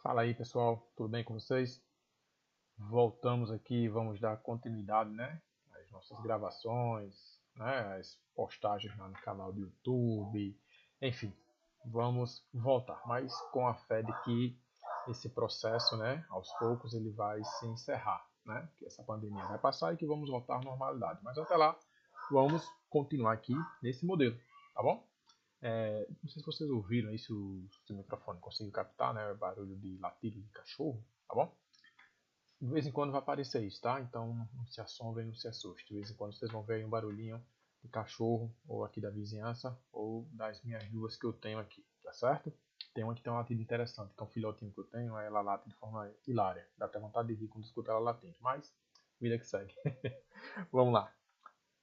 Fala aí pessoal, tudo bem com vocês? Voltamos aqui, vamos dar continuidade, né? Às nossas gravações, né? As postagens lá no canal do YouTube, enfim, vamos voltar, mas com a fé de que esse processo, né? Aos poucos ele vai se encerrar, né? Que essa pandemia vai passar e que vamos voltar à normalidade. Mas até lá, vamos continuar aqui nesse modelo, tá bom? Não sei se vocês ouviram aí, se o seu microfone conseguiu captar, né? Barulho de latido de cachorro, tá bom? De vez em quando vai aparecer isso, tá? Então não se assombrem, não se assustem. De vez em quando vocês vão ver aí um barulhinho de cachorro, ou aqui da vizinhança, ou das minhas duas que eu tenho aqui, tá certo? Tem uma que tem um latido interessante, que é um filhotinho que eu tenho, ela late de forma hilária. Dá até vontade de rir quando escuta ela latindo, mas vida que segue. Vamos lá.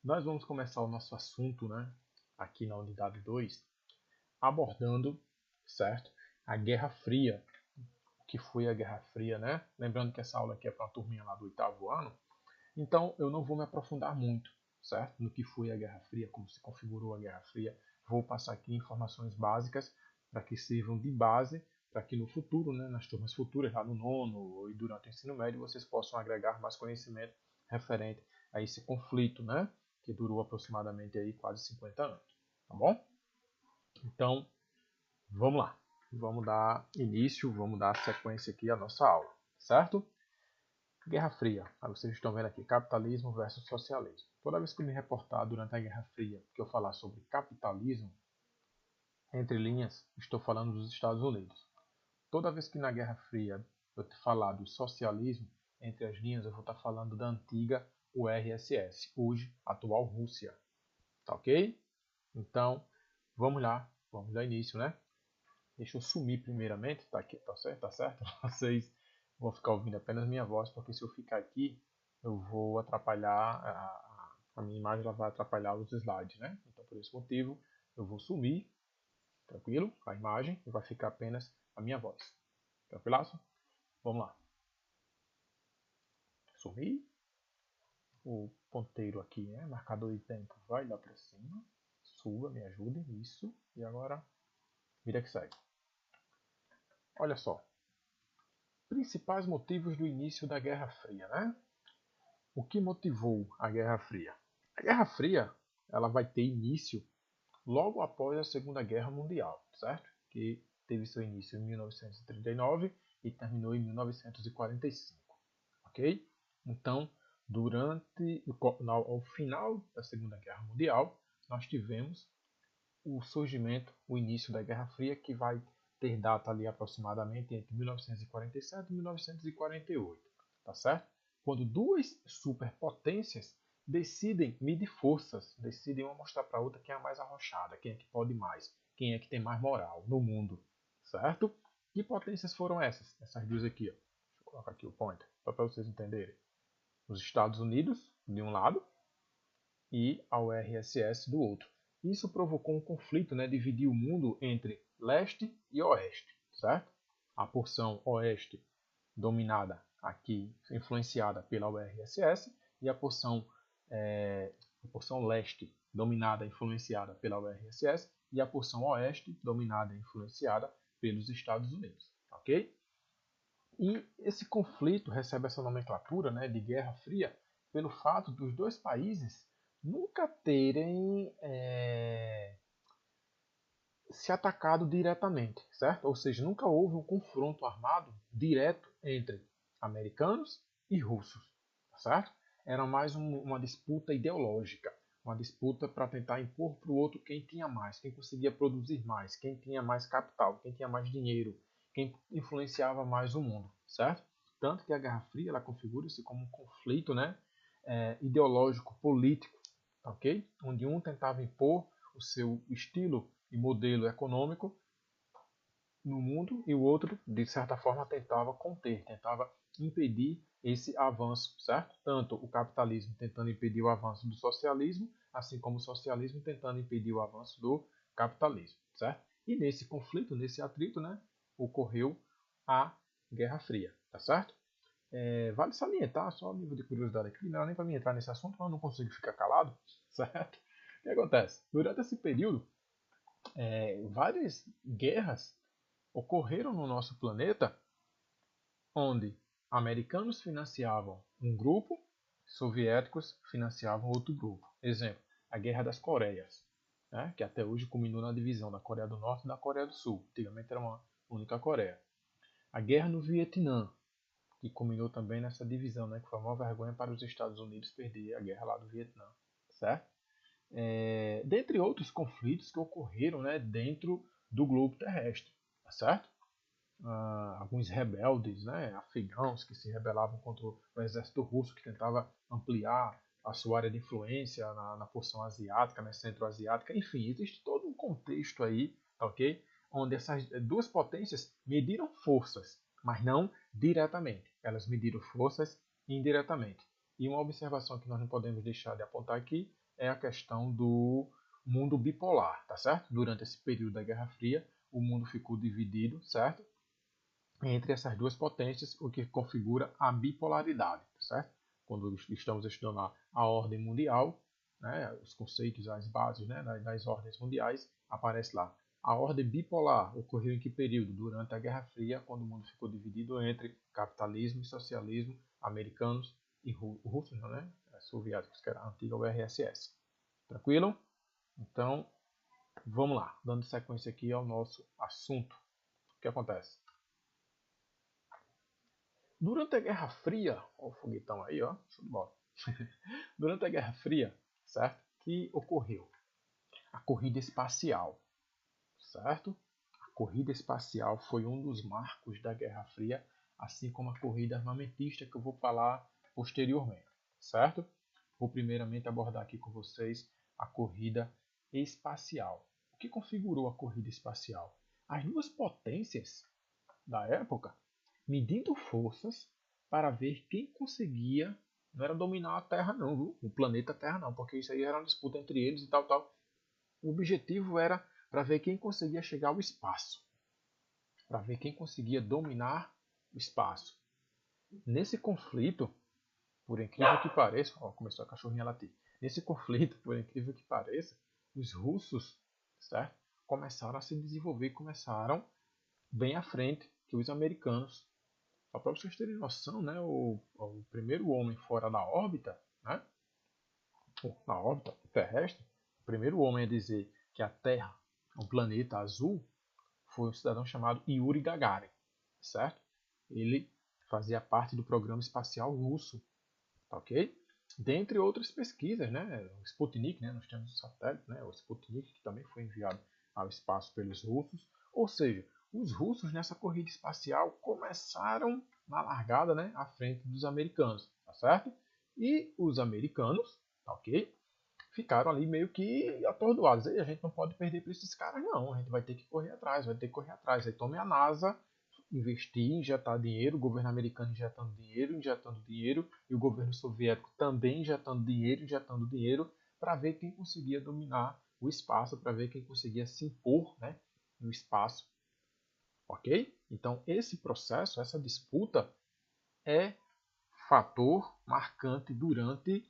Nós vamos começar o nosso assunto, né? Aqui na unidade 2 abordando, certo? A Guerra Fria, o que foi a Guerra Fria, né? Lembrando que essa aula aqui é para uma turminha lá do 8º ano, então eu não vou me aprofundar muito, certo? No que foi a Guerra Fria, como se configurou a Guerra Fria. Vou passar aqui informações básicas para que sirvam de base para que no futuro, né, nas turmas futuras, lá no nono e durante o ensino médio, vocês possam agregar mais conhecimento referente a esse conflito, né, que durou aproximadamente aí quase 50 anos, tá bom? Então, vamos lá, vamos dar início, vamos dar sequência aqui à nossa aula, certo? Guerra Fria, aí vocês estão vendo aqui, capitalismo versus socialismo. Toda vez que eu me reportar durante a Guerra Fria que eu falar sobre capitalismo, entre linhas, estou falando dos Estados Unidos. Toda vez que na Guerra Fria eu te falar do socialismo, entre as linhas eu vou estar falando da antiga URSS, hoje atual Rússia, tá ok? Então, vamos lá, vamos dar início, né? Deixa eu sumir primeiramente, tá aqui, tá certo? Tá certo? Vocês vão ficar ouvindo apenas minha voz, porque se eu ficar aqui, eu vou atrapalhar, a minha imagem ela vai atrapalhar os slides, né? Então, por esse motivo, eu vou sumir, tranquilo? A imagem e vai ficar apenas a minha voz. Tranquilaço? Vamos lá. Sumir. O ponteiro aqui, né? Marcador de tempo vai lá para cima. Suba, me ajude, isso. E agora, vida que segue. Olha só. Principais motivos do início da Guerra Fria, né? O que motivou a Guerra Fria? A Guerra Fria, ela vai ter início logo após a Segunda Guerra Mundial, certo? Que teve seu início em 1939 e terminou em 1945, ok? Então, ao final da Segunda Guerra Mundial, nós tivemos o surgimento, o início da Guerra Fria, que vai ter data ali aproximadamente entre 1947 e 1948, tá certo? Quando duas superpotências decidem medir forças, decidem uma mostrar para a outra quem é a mais arrochada, quem é que pode mais, quem é que tem mais moral no mundo, certo? Que potências foram essas? Essas duas aqui, ó. Deixa eu colocar aqui o pointer, só para vocês entenderem. Os Estados Unidos, de um lado, e a URSS do outro. Isso provocou um conflito, né, dividiu o mundo entre leste e oeste, certo? A porção oeste dominada aqui, influenciada pela URSS, e a porção leste dominada, influenciada pela URSS, e a porção oeste dominada e influenciada pelos Estados Unidos, ok? E esse conflito recebe essa nomenclatura, né, de Guerra Fria pelo fato dos dois países nunca terem se atacado diretamente, certo? Ou seja, nunca houve um confronto armado direto entre americanos e russos, certo? Era mais uma disputa ideológica, uma disputa para tentar impor para o outro quem tinha mais, quem conseguia produzir mais, quem tinha mais capital, quem tinha mais dinheiro, quem influenciava mais o mundo, certo? Tanto que a Guerra Fria ela configura-se como um conflito, né, ideológico, político, ok? Onde um tentava impor o seu estilo e modelo econômico no mundo e o outro, de certa forma, tentava conter, tentava impedir esse avanço, certo? Tanto o capitalismo tentando impedir o avanço do socialismo, assim como o socialismo tentando impedir o avanço do capitalismo, certo? E nesse conflito, nesse atrito, né, ocorreu a Guerra Fria, tá certo? Vale salientar, só a nível de curiosidade aqui, não era nem para mim entrar nesse assunto, mas eu não consigo ficar calado, certo? O que acontece? Durante esse período, várias guerras ocorreram no nosso planeta onde americanos financiavam um grupo, soviéticos financiavam outro grupo. Exemplo, a Guerra das Coreias, né, que até hoje culminou na divisão da Coreia do Norte e da Coreia do Sul. Antigamente era uma única Coreia. A Guerra no Vietnã, que culminou também nessa divisão, né, que foi uma vergonha para os Estados Unidos perder a guerra lá do Vietnã, certo? Dentre outros conflitos que ocorreram, né, dentro do globo terrestre, tá certo? Alguns rebeldes, né, afegãos que se rebelavam contra o exército russo, que tentava ampliar a sua área de influência na porção asiática, né, centro-asiática. Enfim, existe todo um contexto aí, ok? Onde essas duas potências mediram forças, mas não diretamente. Elas mediram forças indiretamente. E uma observação que nós não podemos deixar de apontar aqui é a questão do mundo bipolar, tá certo? Durante esse período da Guerra Fria, o mundo ficou dividido, certo? Entre essas duas potências, o que configura a bipolaridade, certo? Quando estamos estudando a ordem mundial, né, os conceitos, as bases, né, das ordens mundiais, aparece lá. A ordem bipolar ocorreu em que período? Durante a Guerra Fria, quando o mundo ficou dividido entre capitalismo e socialismo, americanos e russos, né, soviéticos, que era a antiga URSS. Tranquilo? Então, vamos lá, dando sequência aqui ao nosso assunto. O que acontece? Durante a Guerra Fria, ó, o foguetão aí, ó, show de bola. Durante a Guerra Fria, certo? Que ocorreu a corrida espacial, certo? A corrida espacial foi um dos marcos da Guerra Fria, assim como a corrida armamentista que eu vou falar posteriormente, certo? Vou primeiramente abordar aqui com vocês a corrida espacial. O que configurou a corrida espacial? As duas potências da época medindo forças para ver quem conseguia, não era dominar a Terra não, viu? O planeta Terra não, porque isso aí era uma disputa entre eles e tal, tal. O objetivo era para ver quem conseguia chegar ao espaço, para ver quem conseguia dominar o espaço. Nesse conflito, por incrível que pareça, ó, começou a cachorrinha a latir. Nesse conflito, por incrível que pareça, os russos, certo? Começaram a se desenvolver, começaram bem à frente que os americanos. Só para vocês terem noção, né, o primeiro homem fora da órbita, né, na órbita terrestre, o primeiro homem a dizer que a Terra é um planeta azul foi um cidadão chamado Yuri Gagarin, certo? Ele fazia parte do programa espacial russo, tá ok? Dentre outras pesquisas, né, o Sputnik, né, nós temos o satélite, né, o Sputnik, que também foi enviado ao espaço pelos russos, ou seja, os russos nessa corrida espacial começaram na largada, né, à frente dos americanos, tá certo? E os americanos, tá ok? Ficaram ali meio que atordoados. E a gente não pode perder para esses caras, não. A gente vai ter que correr atrás, vai ter que correr atrás. Aí tome a NASA, investir, injetar dinheiro, o governo americano injetando dinheiro, e o governo soviético também injetando dinheiro, para ver quem conseguia dominar o espaço, para ver quem conseguia se impor, né, no espaço. Ok? Então, esse processo, essa disputa, é fator marcante durante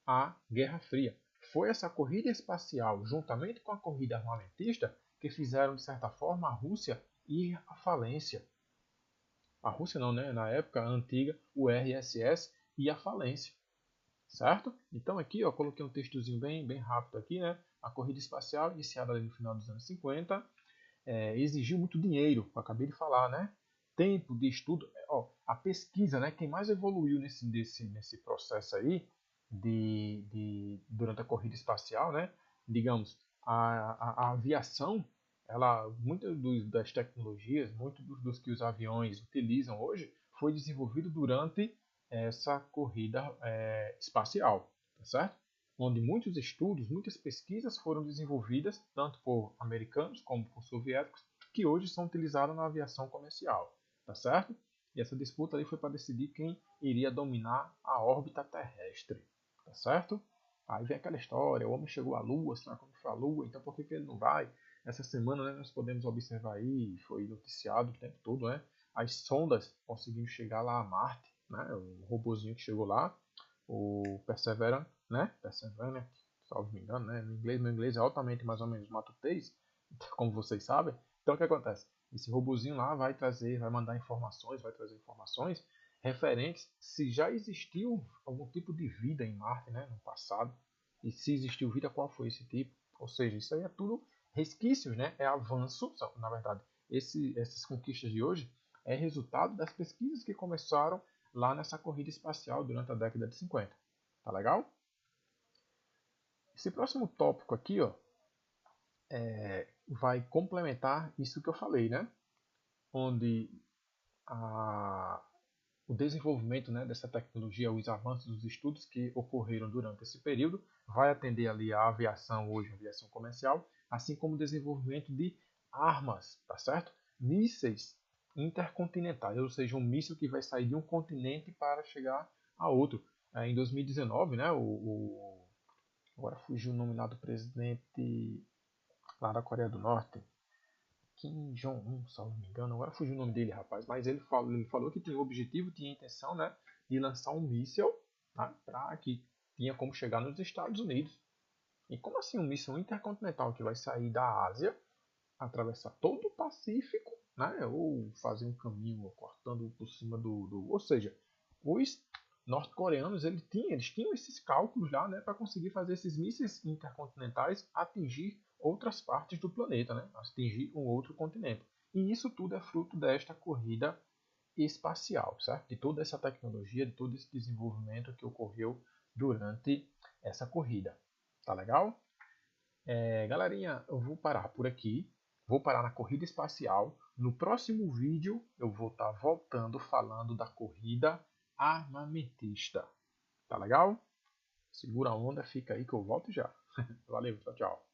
a Guerra Fria. Foi essa corrida espacial, juntamente com a corrida armamentista, que fizeram, de certa forma, a Rússia ir à falência. A Rússia não, né? Na época antiga, o RSS ia à falência. Certo? Então aqui, ó, coloquei um textozinho bem rápido aqui, né? A corrida espacial, iniciada ali no final dos anos 50, exigiu muito dinheiro, eu acabei de falar, né? Tempo de estudo, ó, a pesquisa, né? Quem mais evoluiu nesse processo aí durante a corrida espacial, né? Digamos, a aviação, ela, muitas das tecnologias, muitos dos que os aviões utilizam hoje, foi desenvolvido durante essa corrida espacial, tá certo? Onde muitos estudos, muitas pesquisas foram desenvolvidas, tanto por americanos como por soviéticos, que hoje são utilizadas na aviação comercial, tá certo? E essa disputa ali foi para decidir quem iria dominar a órbita terrestre, tá certo? Aí vem aquela história, o homem chegou à Lua, será como foi a Lua, então por que ele não vai? Essa semana, né, nós podemos observar aí, foi noticiado o tempo todo, né? As sondas conseguindo chegar lá a Marte, né? O robozinho que chegou lá, o Perseverance, né? Perseverance, salvo me engano, né? Meu inglês é altamente mais ou menos matutez, como vocês sabem. Então o que acontece? Esse robozinho lá vai mandar informações, vai trazer informações referentes se já existiu algum tipo de vida em Marte, né, no passado, e se existiu vida, qual foi esse tipo. Ou seja, isso aí é tudo resquícios, né, é avanço, na verdade. Essas conquistas de hoje é resultado das pesquisas que começaram lá nessa corrida espacial durante a década de 50. Tá legal? Esse próximo tópico aqui, ó, vai complementar isso que eu falei, né? Onde o desenvolvimento, né, dessa tecnologia, os avanços dos estudos que ocorreram durante esse período, vai atender ali a aviação hoje, a aviação comercial, assim como o desenvolvimento de armas, tá certo? Mísseis intercontinentais, ou seja, um míssil que vai sair de um continente para chegar a outro. Em 2019, né, agora fugiu o nome lá do presidente lá da Coreia do Norte, Kim Jong-un, se eu não me engano, agora fugiu o nome dele, rapaz, mas ele falou que tinha o objetivo, tinha a intenção, né, de lançar um míssil, tá, para que tinha como chegar nos Estados Unidos. E como assim um míssil intercontinental que vai sair da Ásia, atravessar todo o Pacífico, né, ou fazer um caminho cortando por cima ou seja, os norte-coreanos eles tinham esses cálculos lá, né, para conseguir fazer esses mísseis intercontinentais atingir outras partes do planeta, né, atingir um outro continente. E isso tudo é fruto desta corrida espacial, certo? De toda essa tecnologia, de todo esse desenvolvimento que ocorreu durante essa corrida. Tá legal? Galerinha, eu vou parar por aqui. Vou parar na corrida espacial. No próximo vídeo eu vou estar voltando falando da corrida armamentista. Tá legal? Segura a onda, fica aí que eu volto já. Valeu, tchau, tchau.